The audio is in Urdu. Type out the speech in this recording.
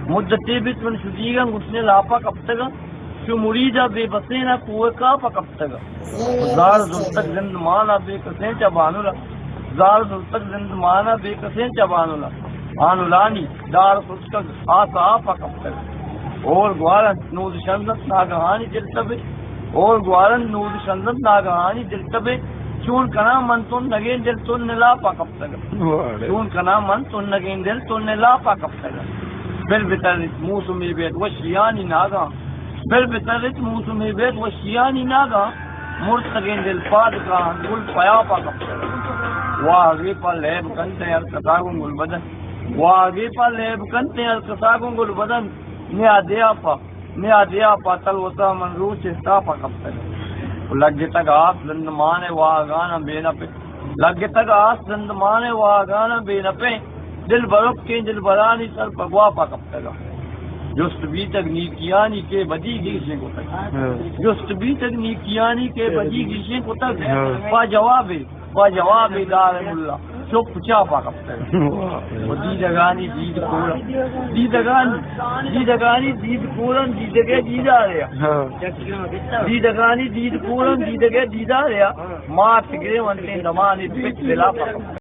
مدتی بیت من شدیگا غسن لاپا کبتگا شو مریدا بے بسینا کوئے کافا کبتگا زار زلتک زند مانا بے کسین چبانولا زار زلتک زند مانا بے کسین چبانولا آنولانی دار خسکگ آسا آپا کبتگا اور گوارن نوز شندت ناگہانی دلتبے اور گوارن نوز شندت ناگہانی دلتبے چون کنا من تون نگین دل تون نلا پا کبتگا چون کنا من تون نگین دل تون نلا پا کبتگا بل بترت موسمی بیت وشیانی ناگا بل بترت موسمی بیت وشیانی ناگا مرتگین دل پاد کا گل پیا پا کبتگا واغی پا لیب کنتے ارکتاگن گل بدن واغی پا لیب کنتے ارکتاگن گل بدن نیا دیا پا تلوتا من روح چہتا پا کبتگا لگے تک آس زندمانے واغانا بے نپے لگے تک آس زندمانے واغانا بے نپے دل برب کے دل برانی سر پگوا پا کب تگا جست بھی تک نیکیانی کے بدی گیشیں کو تک جست بھی تک نیکیانی کے بدی گیشیں کو تک پا جواب دار ملا چپ چا پا کب تگا دیدگانی دید کورن دیدگانی دید کورن دیدگے دیدا ریا دیدگانی دید کورن دیدگے دیدا ریا مات گرے ونتے دمانی پک دلا پا کب